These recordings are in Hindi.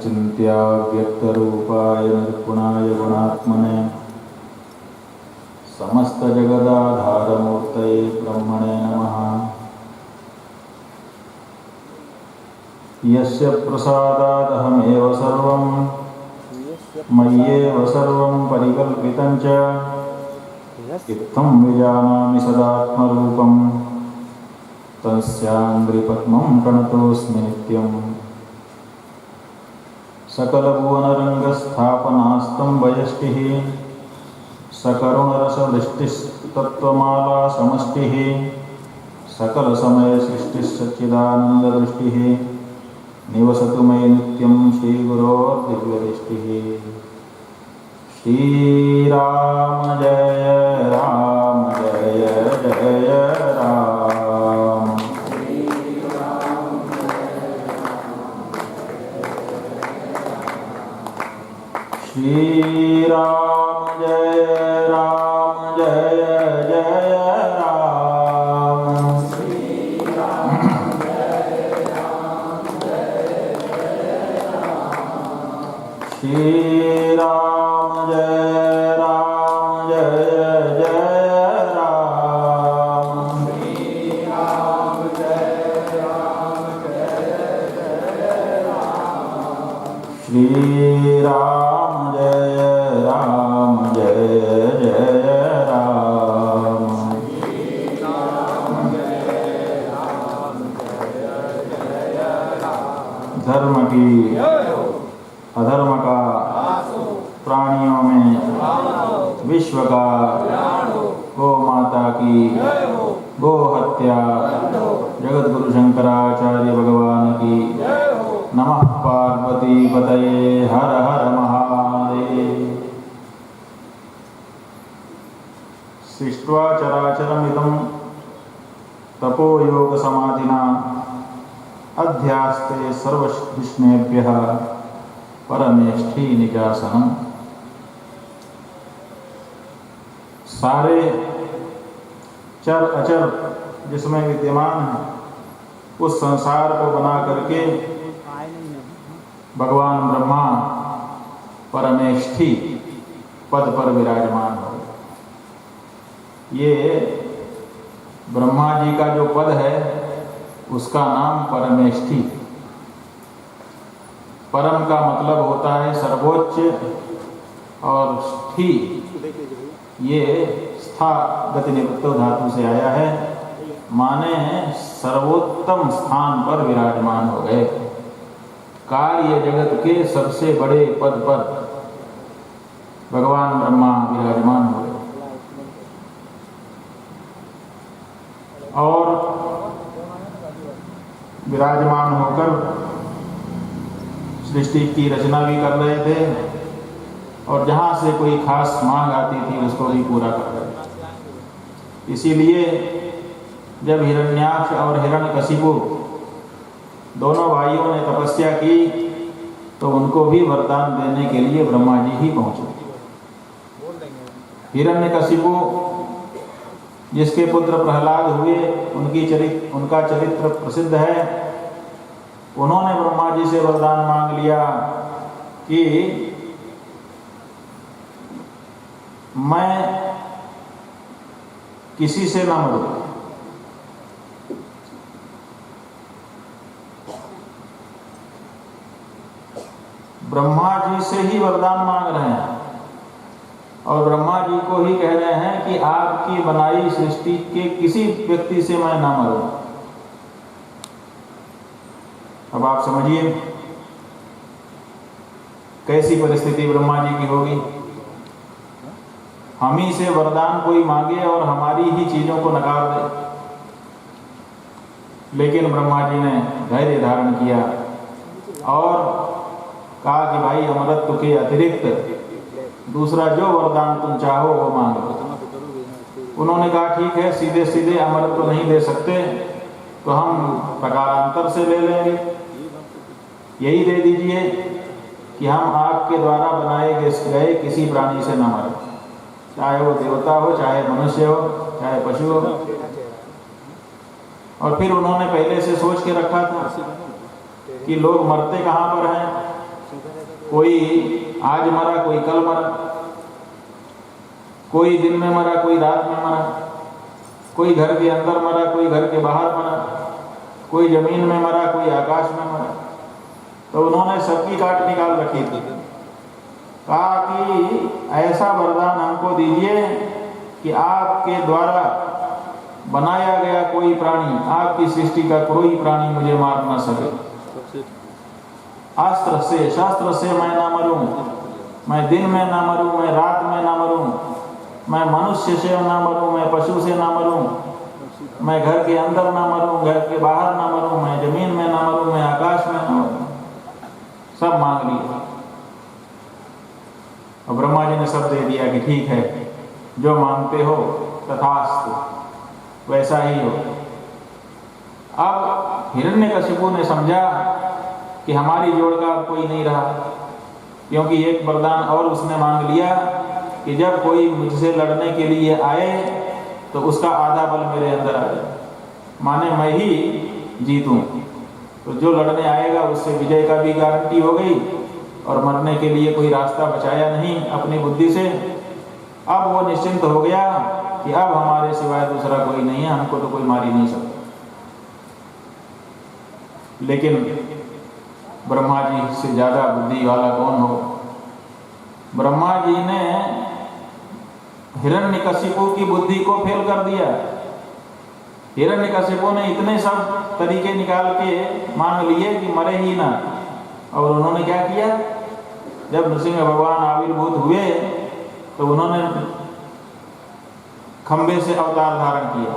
अचिन्त्या व्यक्तरूपाय निर्गुणाय गुणात्मने समस्तजगदाधारमूर्तये ब्रह्मणे नमः। यस्य प्रसादादहमेव सर्वं मय्येव सर्वं परिकल्पितं च इत्थं विजानामि सदात्मरूपं तस्याङ्घ्रिपद्मं प्रणतोऽस्मि नित्यम्। सकलभुवनरङ्गस्थापनास्तं वयष्टिः सकरुणरसवृष्टिस्तत्त्वमाला समष्टिः सकलसमयसृष्टिस्सच्चिदानन्ददृष्टिः निवसतु मे नित्यं श्रीगुरोर्दिव्यदृष्टिः। श्रीराम जय राम जय जय राम। श्रीराम जय राम जय जय राम। श्रीराम जय राम जय जय राम। श्रीराम जय राम जय जय राम। श्रीराम जय राम जय जय राम। श्रीराम जय राम जय जय राम। धर्म की अधर्म का प्राणियों में विश्व का गो माता की गो हत्या जगत गुरु शंकराचार्य भगवान की नमः। पार्वती पतये हर हर महादेव। सृष्ट्वा चराचरमिदं तपो योग समाधिना अध्यास्ते सर्वविष्णेभ्यः परमेष्ठी निजासनम। सारे चर अचर जिसमें विद्यमान है उस संसार को बना करके भगवान ब्रह्मा परमेष्ठी पद पर विराजमान हो। ये ब्रह्मा जी का जो पद है उसका नाम परमेष्ठी। परम का मतलब होता है सर्वोच्च और ष्ठी ये स्था गति निवृत्तो धातु से आया है, माने सर्वोत्तम स्थान पर विराजमान हो गए। कार्य जगत के सबसे बड़े पद पर भगवान ब्रह्मा विराजमान हो गए और विराजमान होकर सृष्टि की रचना भी कर रहे थे और जहाँ से कोई खास मांग आती थी उसको भी पूरा कर रहे थे। इसीलिए जब हिरण्याक्ष और हिरण्यकशिपु दोनों भाइयों ने तपस्या की तो उनको भी वरदान देने के लिए ब्रह्मा जी ही पहुंचे। हिरण्यकशिपु जिसके पुत्र प्रहलाद हुए उनका चरित्र प्रसिद्ध है। उन्होंने ब्रह्मा जी से वरदान मांग लिया कि मैं किसी से न मरूं, ब्रह्मा जी से ही वरदान मांग रहे हैं और ब्रह्मा जी को ही कह रहे हैं कि आपकी बनाई सृष्टि के किसी व्यक्ति से मैं ना मरूं। अब आप समझिए कैसी परिस्थिति ब्रह्मा जी की होगी। हम ही से वरदान कोई मांगे और हमारी ही चीजों को नकार दे। लेकिन ब्रह्मा जी ने धैर्य धारण किया और कहा कि भाई अमरत्व के अतिरिक्त दूसरा जो वरदान तुम चाहो वो मांगो। उन्होंने कहा ठीक है, सीधे सीधे अमरत्व नहीं दे सकते तो हम प्रकारांतर से ले लेंगे। यही दे दीजिए कि हम आपके द्वारा बनाए गए किसी प्राणी से न मरें, चाहे वो देवता हो, चाहे मनुष्य हो, चाहे पशु हो। और फिर उन्होंने पहले से सोच के रखा था कि लोग मरते कहाँ पर हैं, कोई आज मरा, कोई कल मरा, कोई दिन में मरा, कोई रात में मरा, कोई घर के अंदर मरा, कोई घर के बाहर मरा, कोई जमीन में मरा, कोई आकाश में मरा। तो उन्होंने सबकी काट निकाल रखी थी। कहा कि ऐसा वरदान हमको दीजिए कि आपके द्वारा बनाया गया कोई प्राणी, आपकी सृष्टि का कोई प्राणी मुझे मार ना सके। अस्त्र से, शस्त्र से मैं ना मरूं, मैं दिन में ना मरूं, मैं रात में ना मरूं, मैं मनुष्य से ना मरूं, मैं पशु से ना मरूं, मैं घर के अंदर ना मरूं, घर के बाहर ना मरूं, मैं जमीन में ना मरूं, मैं आकाश में ना मरूं। सब मांग लिया और ब्रह्मा जी ने सब दे दिया कि ठीक है, जो मांगते हो तथास्तु, वैसा ही हो। अब हिरण्यकशिपु ने समझा कि हमारी जोड़ का अब कोई नहीं रहा, क्योंकि एक वरदान और उसने मांग लिया कि जब कोई मुझसे लड़ने के लिए आए तो उसका आधा बल मेरे अंदर आ जाए, माने मैं ही जीतूं। तो जो लड़ने आएगा उससे विजय का भी गारंटी हो गई और मरने के लिए कोई रास्ता बचाया नहीं अपनी बुद्धि से। अब वो निश्चिंत हो गया कि अब हमारे सिवाय दूसरा कोई नहीं है, हमको तो कोई मार ही नहीं सकता। लेकिन ब्रह्मा जी से ज्यादा बुद्धि वाला कौन हो? ब्रह्मा जी ने हिरण्यकशिपु की बुद्धि को फेल कर दिया। हिरण्यकशिपु ने इतने सब तरीके निकाल के मांग लिए कि मरे ही ना। और उन्होंने क्या किया? जब नृसिंह भगवान आविर्भूत हुए तो उन्होंने खंबे से अवतार धारण किया,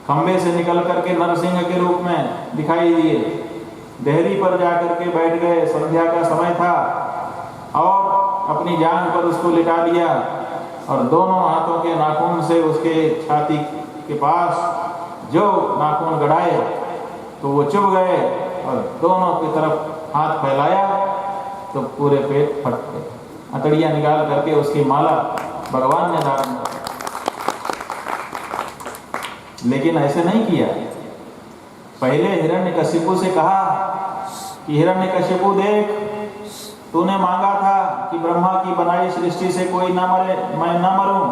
खंबे से निकल करके नरसिंह के रूप में दिखाई दिए, देहरी पर जाकर के बैठ गए। संध्या का समय था और अपनी जान पर उसको लिटा दिया और दोनों हाथों के नाखून से उसके छाती के पास जो नाखून गड़ाए तो वो चुभ गए और दोनों की तरफ हाथ फैलाया तो पूरे पेट फट गए। अतड़ियां निकाल करके उसकी माला भगवान ने धारण की। लेकिन ऐसे नहीं किया। पहले हिरण्यकशिपु से कहा कि हिरण्यकशिपु देख, तूने मांगा था कि ब्रह्मा की बनाई सृष्टि से कोई ना मरे, मैं ना मरूं,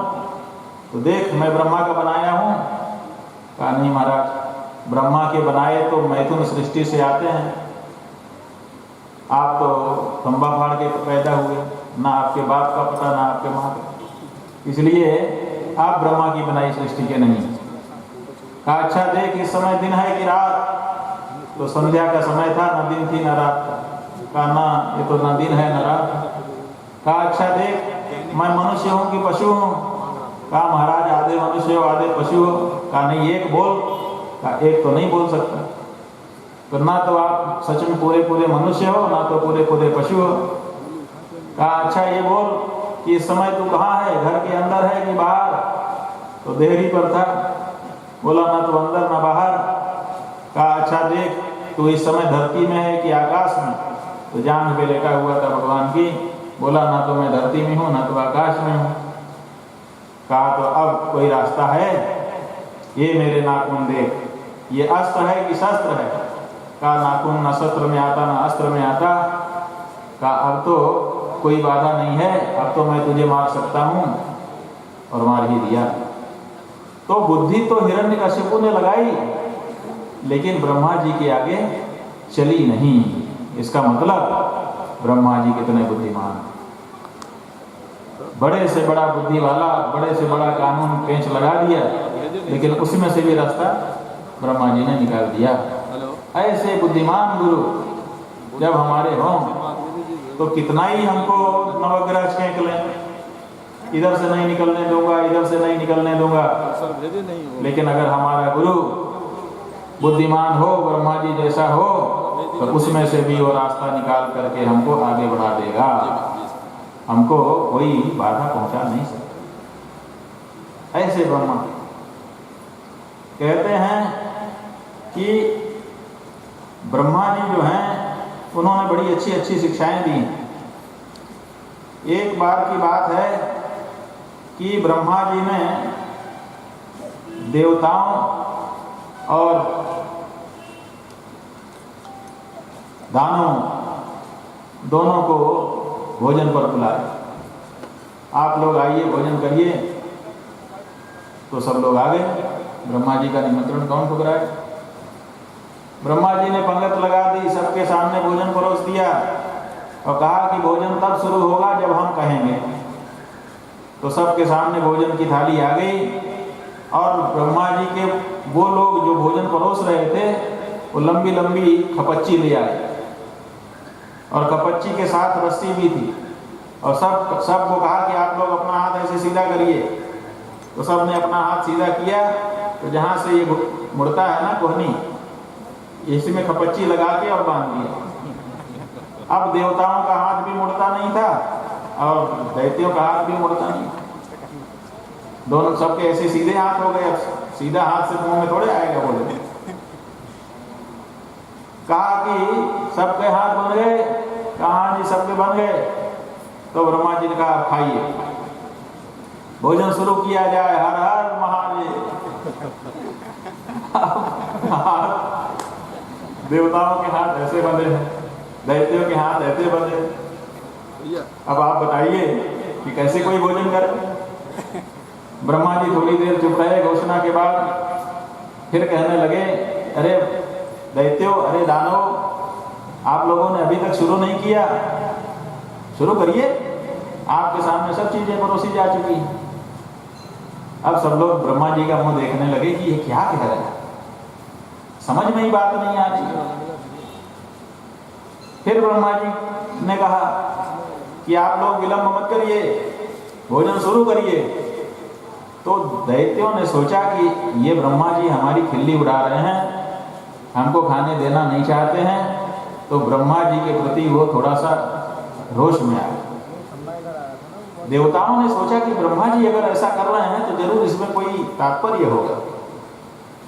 तो देख मैं ब्रह्मा का बनाया हूं। कहा नहीं महाराज, ब्रह्मा के बनाए तो मैथुन सृष्टि से आते हैं, आप तो खंबा फाड़ के पैदा हुए, ना आपके बाप का पता ना आपके माँ का, इसलिए आप ब्रह्मा की बनाई सृष्टि के नहीं। कहा अच्छा देख, इस समय दिन है कि रात? तो संध्या का समय था, ना दिन थी ना रात था। कहा ना, ये तो ना दिन है ना रात। कहा अच्छा देख, मैं मनुष्य हूँ कि पशु हूँ? कहा महाराज आधे मनुष्य हो आधे पशु हो। कहा नहीं, एक बोल। कहा एक तो नहीं बोल सकता, तो ना तो आप सच में पूरे पूरे मनुष्य हो, ना तो पूरे पूरे पशु हो। कहा अच्छा ये बोल कि इस समय तू कहाँ है, घर के अंदर है कि बाहर? तो देहरी पर था। बोला ना तो अंदर ना बाहर। कहा अच्छा देख, तू इस समय धरती में है कि आकाश में? तो जांघ पे लेटा हुआ था भगवान की। बोला ना तो मैं धरती में हूँ ना तो आकाश में हूँ। कहा तो अब कोई रास्ता है? ये मेरे नाखून देख, ये अस्त्र है कि शस्त्र है? कहा नाखून ना शस्त्र में आता ना अस्त्र में आता। कहा अब तो कोई बाधा नहीं है, अब तो मैं तुझे मार सकता हूँ, और मार ही दिया। तो बुद्धि तो हिरण्यकशिपु ने लगाई, लेकिन ब्रह्मा जी के आगे चली नहीं। इसका मतलब ब्रह्मा जी कितने बुद्धिमान, बड़े से बड़ा बुद्धि वाला, बड़े से बड़ा कानून पेंच लगा दिया, लेकिन उसमें से भी रास्ता ब्रह्मा जी ने निकाल दिया। ऐसे बुद्धिमान गुरु जब हमारे हों तो कितना ही हमको नवग्रह छेंक लें, इधर से नहीं निकलने दूंगा, इधर से नहीं निकलने दूंगा, लेकिन अगर हमारा गुरु बुद्धिमान हो, ब्रह्मा जी जैसा हो, तो उसमें से भी वो रास्ता निकाल करके हमको आगे बढ़ा देगा। हमको कोई बाधा पहुंचा नहीं सकता। ऐसे ब्रह्मा कहते हैं कि ब्रह्मा जी जो हैं उन्होंने बड़ी अच्छी अच्छी शिक्षाएं दी। एक बार की बात है कि ब्रह्मा जी ने देवताओं और दानवों दोनों को भोजन पर बुलाए, आप लोग आइए भोजन करिए। तो सब लोग आ गए। ब्रह्मा जी का निमंत्रण कौन ठुकराए। ब्रह्मा जी ने पंगत लगा दी, सबके सामने भोजन परोस दिया और कहा कि भोजन तब शुरू होगा जब हम कहेंगे। तो सबके सामने भोजन की थाली आ गई और ब्रह्मा जी के वो लोग जो भोजन परोस रहे थे वो लंबी लंबी खपच्ची ले आए और खपच्ची के साथ रस्सी भी थी और सबको कहा कि आप लोग अपना हाथ ऐसे सीधा करिए। तो सब ने अपना हाथ सीधा किया। तो जहाँ से ये मुड़ता है ना कोहनी, इसी में खपच्ची लगा के और बांध दिया। अब देवताओं का हाथ भी मुड़ता नहीं था और दैत्यों का हाथ भी मुड़ता नहीं था। दोनों सबके ऐसे सीधे हाथ हो गए। सीधा हाथ से मुंह में थोड़े आएगा बोले। कहा कि सबके हाथ बन गए। कहा जी सबके बन गए। तो ब्रह्मा जी ने कहा खाइए, भोजन शुरू किया जाए। हर हर महादेव। देवताओं के हाथ ऐसे बंधे हैं, दैत्यों के हाथ ऐसे बंधे। अब आप बताइए कि कैसे कोई भोजन करे। ब्रह्मा जी थोड़ी देर चुप रहे। घोषणा के बाद फिर कहने लगे, अरे दैत्यों, अरे दानव, आप लोगों ने अभी तक शुरू नहीं किया, शुरू करिए। आपके सामने सब चीजें परोसी जा चुकी। अब सब लोग ब्रह्मा जी का मुंह देखने लगे कि ये क्या कह रहा है, समझ में ही बात नहीं आ रही। फिर ब्रह्मा जी ने कहा कि आप लोग विलंब मत करिए, भोजन शुरू करिए। तो दैत्यों ने सोचा कि ये ब्रह्मा जी हमारी खिल्ली उड़ा रहे हैं, हमको खाने देना नहीं चाहते हैं। तो ब्रह्मा जी के प्रति वो थोड़ा सा रोष में आ गए। देवताओं ने सोचा कि ब्रह्मा जी अगर ऐसा कर रहे हैं तो जरूर इसमें कोई तात्पर्य होगा।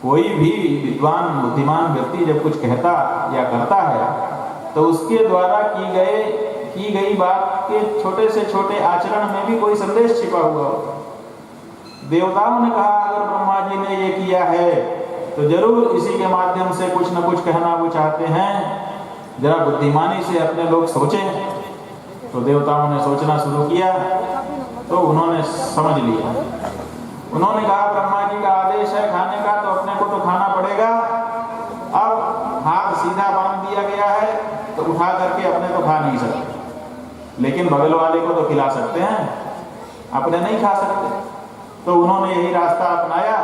कोई भी विद्वान बुद्धिमान व्यक्ति जब कुछ कहता या करता है तो उसके द्वारा की गई बात के छोटे से छोटे आचरण में भी कोई संदेश छिपा हुआ हो। देवताओं ने कहा अगर ब्रह्मा जी ने ये किया है तो जरूर इसी के माध्यम से कुछ न कुछ कहना वो चाहते हैं, जरा बुद्धिमानी से अपने लोग सोचें। तो देवताओं ने सोचना शुरू किया तो उन्होंने समझ लिया। उन्होंने कहा ब्रह्मा जी का आदेश है खाने का तो अपने को तो खाना पड़ेगा। अब हाथ सीधा बांध दिया गया है तो उठा करके अपने तो खा नहीं सकते, लेकिन बगल वाले को तो खिला सकते हैं, अपने नहीं खा सकते। तो उन्होंने यही रास्ता अपनाया,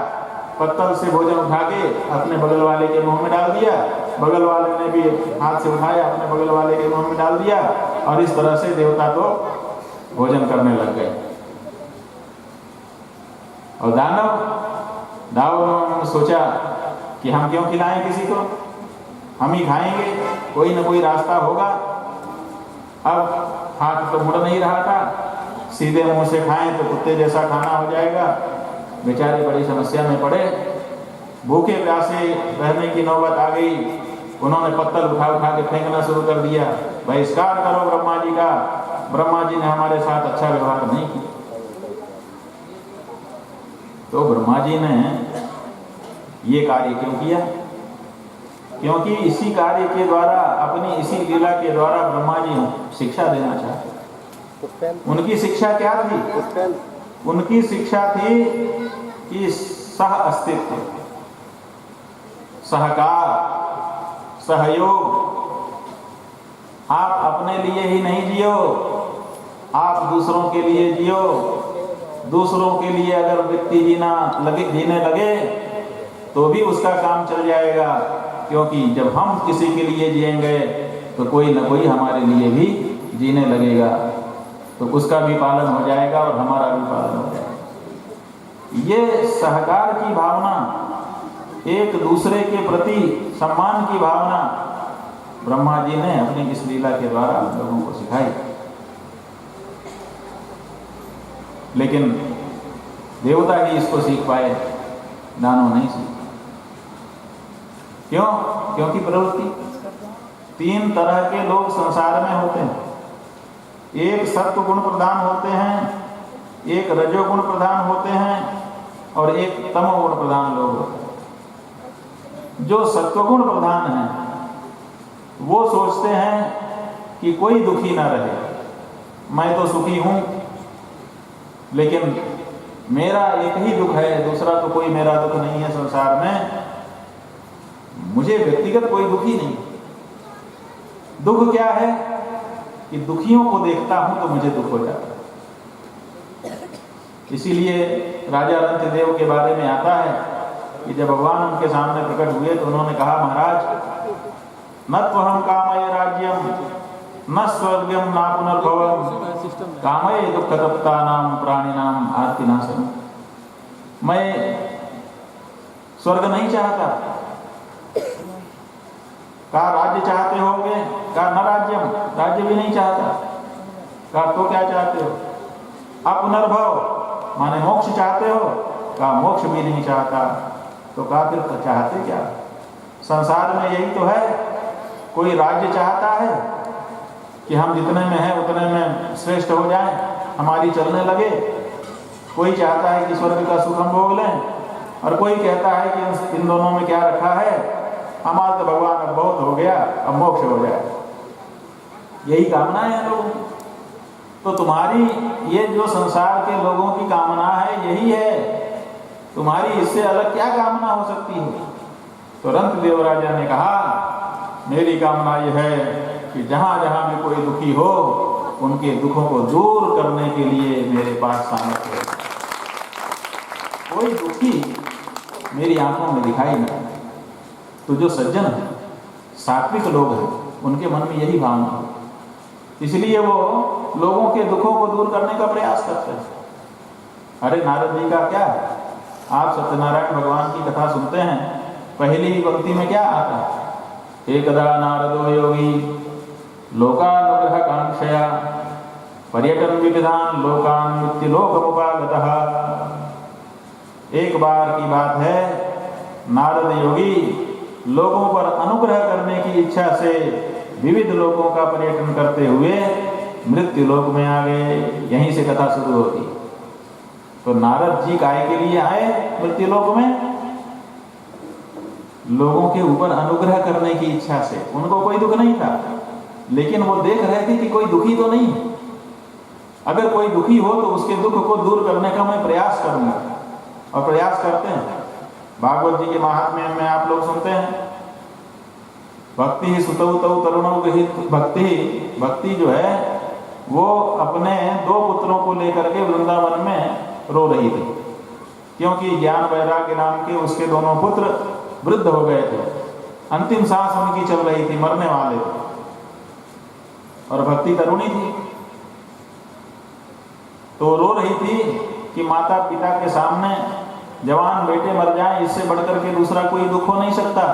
पत्तल से भोजन उठा के अपने बगल वाले के मुंह में डाल दिया, बगल वाले ने भी हाथ से उठाया अपने बगल वाले के मुंह में डाल दिया और इस तरह से देवता तो भोजन करने लग गए। और दानव ने सोचा कि हम क्यों खिलाएं किसी को, हम ही खाएंगे, कोई ना कोई रास्ता होगा। अब हाथ तो मुड़ नहीं रहा था, सीधे मुंह से खाएं तो कुत्ते जैसा खाना हो जाएगा। बेचारे बड़ी समस्या में पड़े, भूखे प्यासे रहने की नौबत आ गई। उन्होंने पत्थर उठा के फेंकना शुरू कर दिया, बहिष्कार करो ब्रह्मा जी का, ब्रह्मा जी ने हमारे साथ अच्छा व्यवहार नहीं किया। तो ब्रह्मा जी ने ये कार्य क्यों किया? क्योंकि इसी कार्य के द्वारा, अपनी इसी लीला के द्वारा ब्रह्मा जी शिक्षा देना चाहते। उनकी शिक्षा क्या थी? उनकी शिक्षा थी कि सह अस्तित्व, सहकार, सहयोग। आप अपने लिए ही नहीं जियो, आप दूसरों के लिए जियो। दूसरों के लिए अगर व्यक्ति जीने लगे तो भी उसका काम चल जाएगा, क्योंकि जब हम किसी के लिए जिएंगे तो कोई ना कोई हमारे लिए भी जीने लगेगा, तो उसका भी पालन हो जाएगा और हमारा भी पालन हो जाएगा। ये सहकार की भावना, एक दूसरे के प्रति सम्मान की भावना ब्रह्मा जी ने अपनी इस लीला के द्वारा लोगों को सिखाई। लेकिन देवता ही इसको सीख पाए, दानव नहीं सीख। क्यों? क्योंकि प्रवृत्ति, तीन तरह के लोग संसार में होते हैं। एक सत्व गुण प्रधान होते हैं, एक रजोगुण प्रधान होते हैं और एक तमोगुण प्रधान लोग होते हैं। जो सत्वगुण प्रधान हैं वो सोचते हैं कि कोई दुखी ना रहे। मैं तो सुखी हूँ, लेकिन मेरा एक ही दुख है, दूसरा तो कोई मेरा दुख नहीं है संसार में। मुझे व्यक्तिगत कोई दुखी नहीं। दुख क्या है कि दुखियों को देखता हूं तो मुझे दुख हो जाता है। इसीलिए राजा रंतिदेव के बारे में आता है कि जब भगवान उनके सामने प्रकट हुए तो उन्होंने कहा, महाराज न त्वहम कामये राज्यम न स्वर्गम न पुनर्भवम कामये दुख तप्तानाम प्राणिनाम आर्तिनाशनम। मैं स्वर्ग नहीं चाहता। कहा राज्य चाहते होगे? कहा न राज्यम, राज्य भी नहीं चाहता। कहा तो क्या चाहते हो? अपुनर्भव माने मोक्ष चाहते हो? कहा मोक्ष भी नहीं चाहता। तो कहा फिर चाहते क्या? संसार में यही तो है, कोई राज्य चाहता है कि हम जितने में हैं उतने में श्रेष्ठ हो जाएं, हमारी चलने लगे। कोई चाहता है कि स्वर्ग का सुख हम भोग लें, और कोई कहता है कि इन दोनों में क्या रखा है, हमारा तो भगवान अब बहुत हो गया, अब मोक्ष हो जाए। यही कामना है लोगों की। तो तुम्हारी ये जो संसार के लोगों की कामना है यही है, तुम्हारी इससे अलग क्या कामना हो सकती है? तो रंतदेव राजा ने कहा, मेरी कामना यह है कि जहां जहां भी कोई दुखी हो उनके दुखों को दूर करने के लिए मेरे पास सामर्थ्य है। कोई दुखी मेरी आंखों में दिखाई नहीं। तो जो सज्जन है, सात्विक लोग हैं, उनके मन में यही भावना है, इसलिए वो लोगों के दुखों को दूर करने का प्रयास करते हैं। अरे नारद जी का क्या है, आप सत्यनारायण भगवान की कथा सुनते हैं, पहली पंक्ति में क्या आता है? एकदा नारदो योगी लोकानुग्रह कांक्षया पर्यटन विविधान लोकान मृत्युलोकमुपागतः। एक बार की बात है, नारद योगी लोगों पर अनुग्रह करने की इच्छा से विविध लोगों का पर्यटन करते हुए मृत्यु लोक में आ गए। यहीं से कथा शुरू होती। तो नारद जी काय के लिए आए मृत्यु लोक में? लोगों के ऊपर अनुग्रह करने की इच्छा से। उनको कोई दुख नहीं था, लेकिन वो देख रहे थे कि कोई दुखी तो नहीं है। अगर कोई दुखी हो तो उसके दुख को दूर करने का मैं प्रयास करूंगा, और प्रयास करते हैं। भागवत जी के महात्म्य में आप लोग सुनते हैं, भक्ति ही सुतौ तौ तरुणौ गृहीत भक्ति। भक्ति जो है वो अपने 2 पुत्रों को लेकर के वृंदावन में रो रही थी, क्योंकि ज्ञान वैराग्य नाम के उसके दोनों पुत्र वृद्ध हो गए थे, अंतिम सांस उनकी चल रही थी, मरने वाले थे, और भक्ति तरुणी थी। तो रो रही थी कि माता पिता के सामने जवान बेटे मर जाएं, इससे बढ़कर के दूसरा कोई दुख हो नहीं सकता।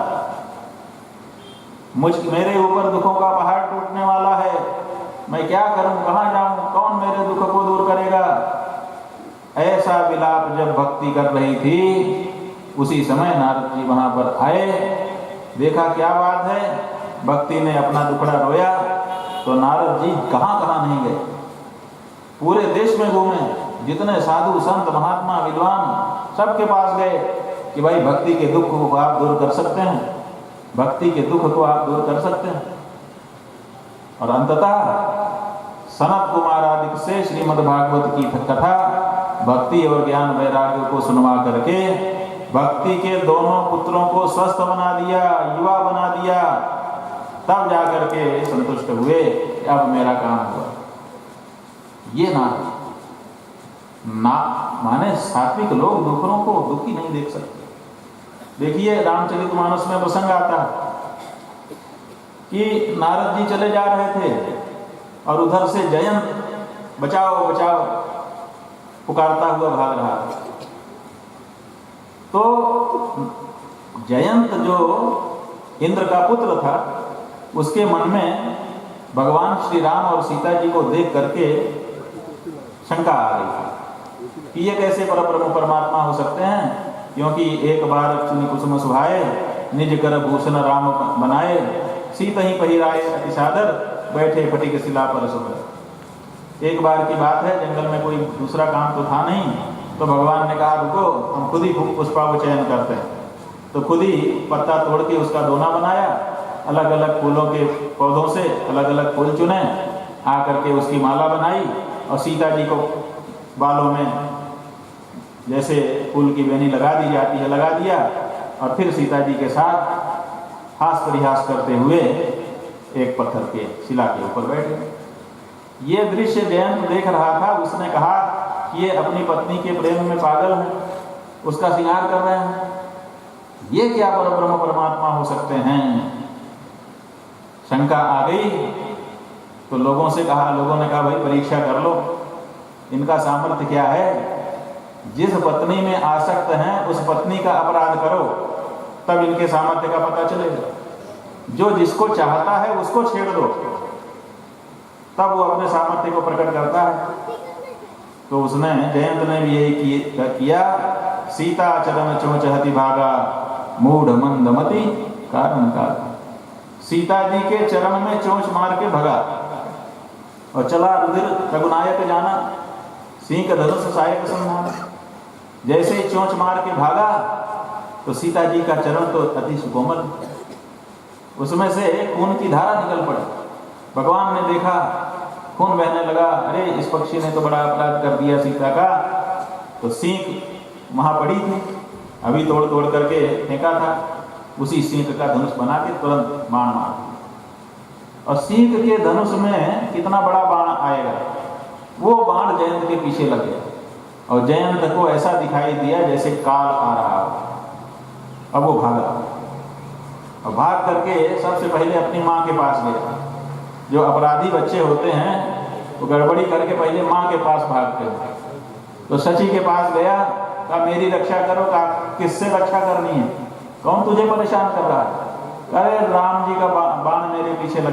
मेरे ऊपर दुखों का पहाड़ टूटने वाला है, मैं क्या करूं, कहां जाऊं, कौन मेरे दुख को दूर करेगा? ऐसा विलाप जब भक्ति कर रही थी, उसी समय नारद जी वहां पर आए। देखा क्या बात है, भक्ति ने अपना दुखड़ा रोया। तो नारद जी कहां कहां नहीं गए, पूरे देश में घूमे, जितने साधु संत महात्मा विद्वान सबके पास गए कि भाई भक्ति के दुख को आप दूर कर सकते हैं, भक्ति के दुख को आप दूर कर सकते हैं। और अंततः सनत कुमार आदि से श्रीमद् भागवत की कथा भक्ति और ज्ञान वैराग्य को सुनवा करके भक्ति के दोनों पुत्रों को स्वस्थ बना दिया, युवा बना दिया। तब जाकर के संतुष्ट हुए, अब मेरा काम हुआ। ये ना माने सात्विक लोग दूसरों को दुखी नहीं देख सकते। देखिए रामचरितमानस में प्रसंग आता है कि नारद जी चले जा रहे थे और उधर से जयंत बचाओ बचाओ पुकारता हुआ भाग रहा था। तो जयंत जो इंद्र का पुत्र था, उसके मन में भगवान श्री राम और सीता जी को देख करके शंका आ गई थी कि ये कैसे परब्रह्म परमात्मा हो सकते हैं, क्योंकि एक बार चुनि कुसुम सुहाए निज कर भूषण राम बनाए, सीता ही पहिराए अति सादर बैठे फटिक शिला पर सुंदर। एक बार की बात है, जंगल में कोई दूसरा काम तो था नहीं, तो भगवान ने कहा रुको, हम खुद ही पुष्पावचयन करते हैं। तो खुद ही पत्ता तोड़ के उसका दोना बनाया अलग अलग फूलों के पौधों से अलग अलग फूल चुने, आकर के उसकी माला बनाई और सीता जी को बालों में जैसे फूल की बेनी लगा दी जाती है लगा दिया, और फिर सीता जी के साथ हास परिहास करते हुए एक पत्थर के शिला के ऊपर बैठ गए। ये दृश्य जयंत देख रहा था। उसने कहा कि ये अपनी पत्नी के प्रेम में पागल है, उसका श्रृंगार कर रहे हैं, ये क्या परब्रह्म परमात्मा हो सकते हैं। शंका आ गई तो लोगों से कहा, लोगों ने कहा भाई परीक्षा कर लो, इनका सामर्थ्य क्या है। जिस पत्नी में आसक्त हैं उस पत्नी का अपराध करो, तब इनके सामर्थ्य का पता चलेगा। जो जिसको चाहता है उसको छेड़ दो, तब वो अपने सामर्थ्य को प्रकट करता है। तो उसने, जयंत ने भी यही किया। सीता चरण चोचहति भागा, मूढ़ मंदमति कारण का। सीता जी के चरण में चोंच मार के भगा और चला रुधिर रघुनायक जाना, सिंह धनुष सायक संधान। जैसे ही चोंच मार के भागा तो सीता जी का चरण तो अति सुकोमल, उसमें से खून की धारा निकल पड़ी। भगवान ने देखा खून बहने लगा, अरे इस पक्षी ने तो बड़ा अपराध कर दिया सीता का। तो सींग वहां पड़ी थी, अभी तोड़ तोड़ करके फेंका था, उसी सींग का धनुष बना के तुरंत बाण मार दिया। और सींग के धनुष में कितना बड़ा बाण आएगा, वो बाण जयंत के पीछे लग गया और जयंत को ऐसा दिखाई दिया जैसे काल आ रहा हो। अब वो भागा और भाग करके सबसे पहले अपनी माँ के पास गया। जो अपराधी बच्चे होते हैं वो गड़बड़ी करके पहले माँ के पास भागते हैं। तो शची के पास गया, कहा मेरी रक्षा करो। कहा किससे रक्षा करनी है, कौन तुझे परेशान कर रहा है। अरे राम जी का बाण मेरे पीछे लगा